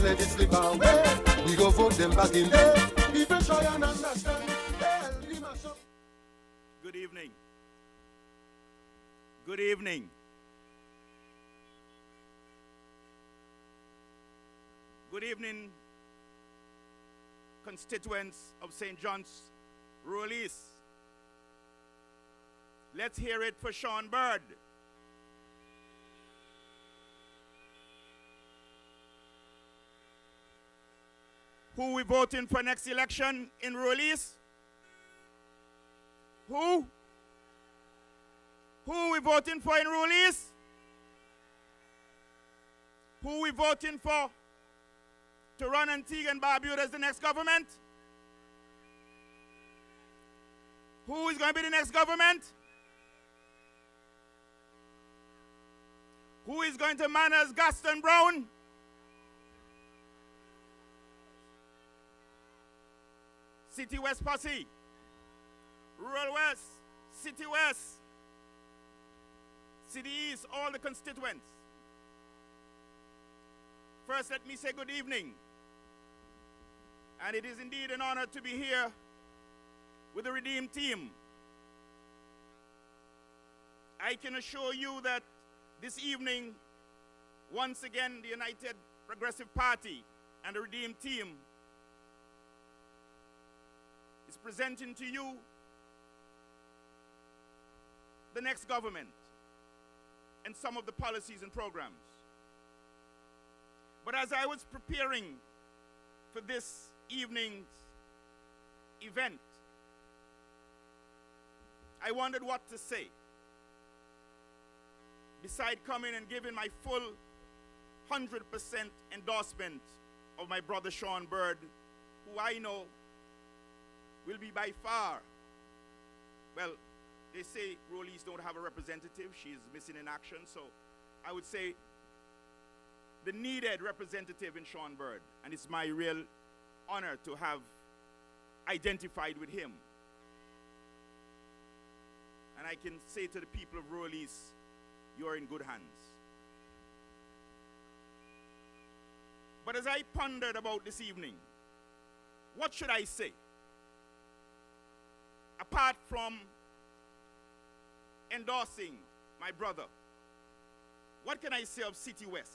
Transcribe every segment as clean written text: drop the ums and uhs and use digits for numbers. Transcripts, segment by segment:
let it slip away. We go vote them back in there. If you try and understand, Good evening. Good evening. Good evening, constituents of St. John's Rural East. Let's hear it for Sean Bird. Who we voting for next election in Rural East? Who? Who we voting for in Rural East? Who we voting for to run Antigua and Barbuda as the next government? Who is going to be the next government? Who is going to man as Gaston Brown? City West Posse, Rural West, City West, City East, all the constituents. First, let me say good evening. And it is indeed an honor to be here with the Redeemed team. I can assure you that this evening, once again, the United Progressive Party and the Redeemed team is presenting to you the next government and some of the policies and programs. But as I was preparing for this evening's event, I wondered what to say. Beside coming and giving my full 100% endorsement of my brother Sean Bird, who I know will be by far, well, they say Rural East don't have a representative. She's missing in action. So I would say the needed representative in Sean Bird. And it's my real honor to have identified with him. And I can say to the people of Rural East, you're in good hands. But as I pondered about this evening, what should I say? Apart from endorsing my brother, what can I say of City West?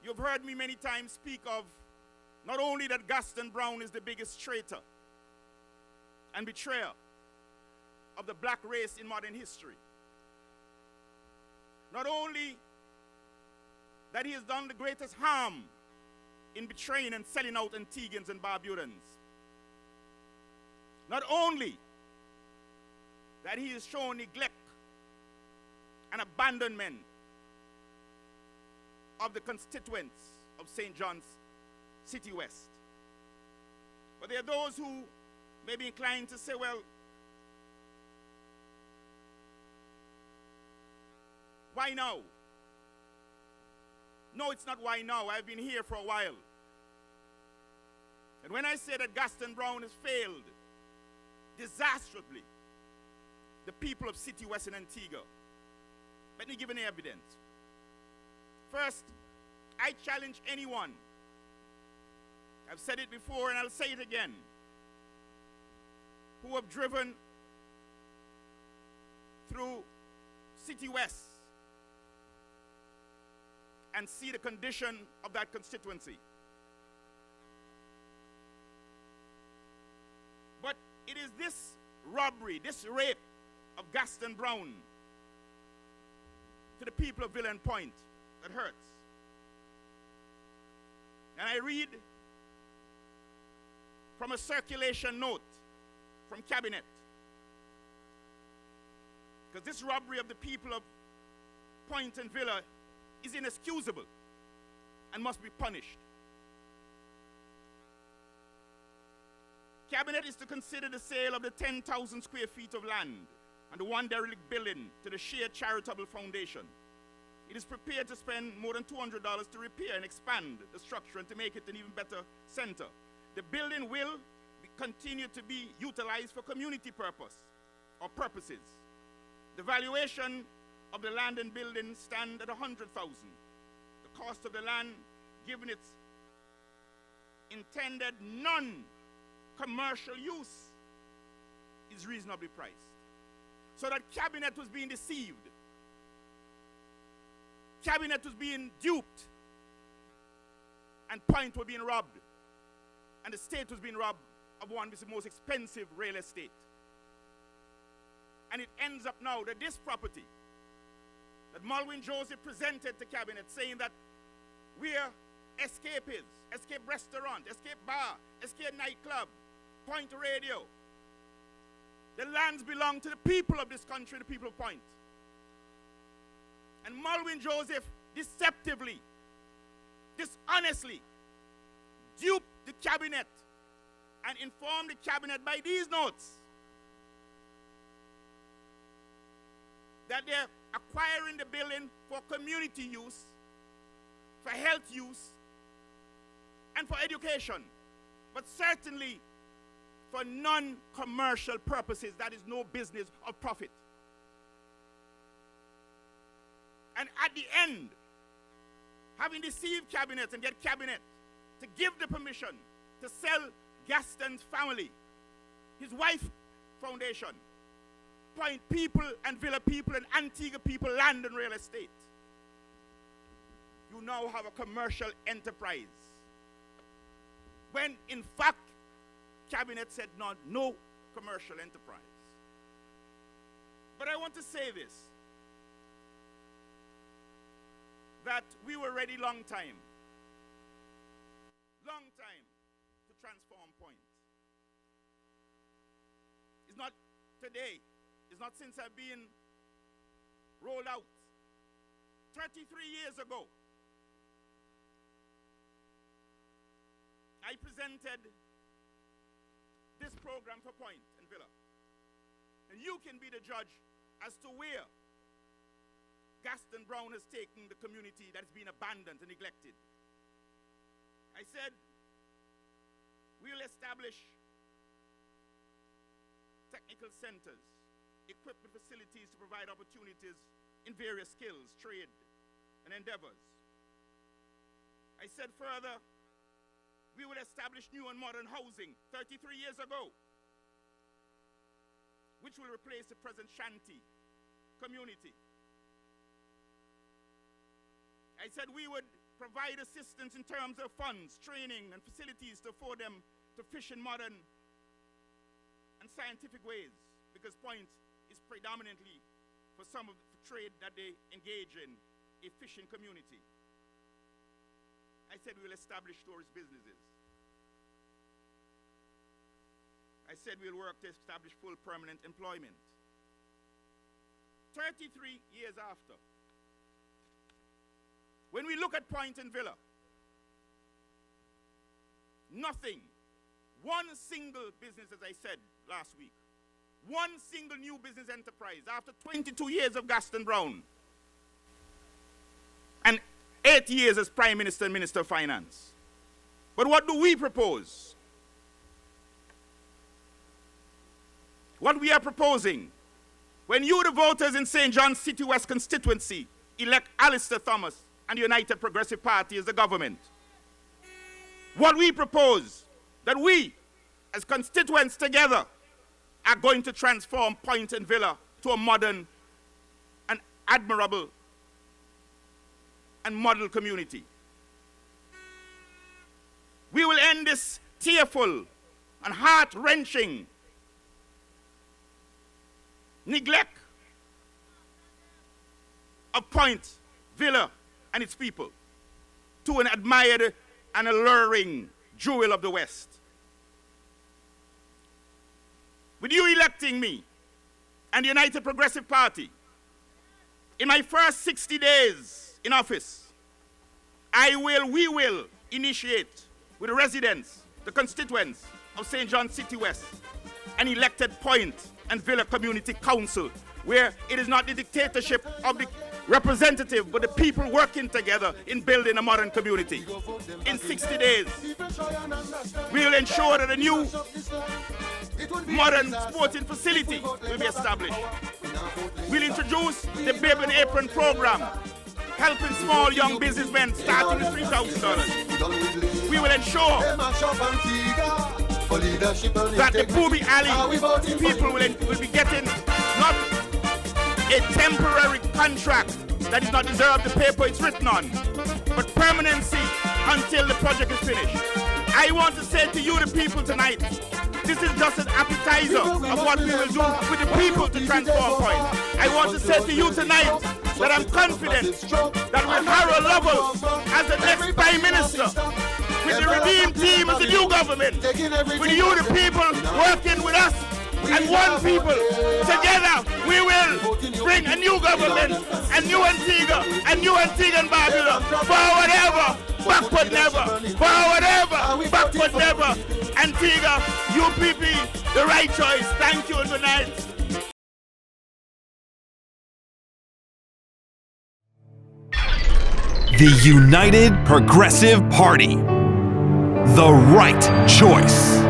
You've heard me many times speak of not only that Gaston Brown is the biggest traitor and betrayer of the black race in modern history. Not only that he has done the greatest harm in betraying and selling out Antiguans and Barbudans. Not only that he has shown neglect and abandonment of the constituents of St. John's City West. But there are those who may be inclined to say, well, why now? No, it's not why now. I've been here for a while. And when I say that Gaston Brown has failed disastrously the people of City West and Antigua, let me give an evidence. First, I challenge anyone. I've said it before and I'll say it again, who have driven through City West and see the condition of that constituency. But it is this robbery, this rape of Gaston Brown to the people of Villain Point that hurts. And I read from a circulation note from Cabinet, because this robbery of the people of Point and Villa is inexcusable and must be punished. Cabinet is to consider the sale of the 10,000 square feet of land and the one derelict building to the Shared Charitable Foundation. It is prepared to spend more than $200 to repair and expand the structure and to make it an even better center. The building will continue to be utilized for community purposes. The valuation of the land and building stand at $100,000. cost of the land, given its intended non-commercial use, is reasonably priced. So that cabinet was being deceived. Cabinet was being duped. And point was being robbed. And the state was being robbed of one of the most expensive real estate. And it ends up now that this property that Malwin Joseph presented to cabinet, saying that we're escapists, escape restaurant, escape bar, escape nightclub, Point Radio. The lands belong to the people of this country, the people of Point. And Malwin Joseph deceptively, dishonestly duped the cabinet and informed the cabinet by these notes that they're acquiring the building for community use, for health use, and for education, but certainly for non-commercial purposes. That is no business of profit. And at the end, having deceived cabinet and get cabinet to give the permission to sell Gaston's family, his wife foundation, Point people and Villa people and Antigua people, land and real estate, you now have a commercial enterprise. When in fact, cabinet said no commercial enterprise. But I want to say this, that we were ready long time to transform Point. It's not today. It's not since I've been rolled out. 33 years ago, I presented this program for Point and Villa. And you can be the judge as to where Gaston Brown has taken the community that's been abandoned and neglected. I said, we'll establish technical centers, equipped with facilities to provide opportunities in various skills, trade, and endeavors. I said further, we will establish new and modern housing 33 years ago, which will replace the present shanty community. I said we would provide assistance in terms of funds, training, and facilities to afford them to fish in modern and scientific ways, because Point is predominantly, for some of the trade that they engage in, a fishing community. I said we'll establish tourist businesses. I said we'll work to establish full permanent employment. 33 years after, when we look at Point and Villa, nothing, one single business, as I said last week, one single new business enterprise after 22 years of Gaston Brown and 8 years as Prime Minister and Minister of Finance. But what do we propose? What we are proposing, when you, the voters in St. John's City West constituency, elect Alister Thomas and the United Progressive Party as the government, what we propose, that we, as constituents together, are going to transform Point and Villa to a modern and admirable and model community. We will end this tearful and heart-wrenching neglect of Point, Villa, and its people to an admired and alluring jewel of the West. With you electing me and the United Progressive Party, in my first 60 days in office, we will initiate with the residents, the constituents of St. John's City West, an elected Point and Villa Community Council, where it is not the dictatorship of the representative, but the people working together in building a modern community. In 60 days, we will ensure that a new modern sporting facility will be established. We'll introduce the Babe and Apron program helping small young businessmen starting with $3,000. We will ensure that the Booby Alley people will be getting not a temporary contract that is not deserved the paper it's written on, but permanency until the project is finished. I want to say to you, the people, tonight, this is just an appetizer of what we will do with the people to Transform Point. I want to say to you tonight that I'm confident that with Harold Lovell as the next Prime Minister, with the Redeemed team as the new government, with you, the people, working with us and one people, together we will bring a new government, a new Antigua, and Barbuda. Forward ever, backward never. Forward ever, backward never. Antigua, UPP, the right choice. Thank you tonight. The United Progressive Party. The right choice.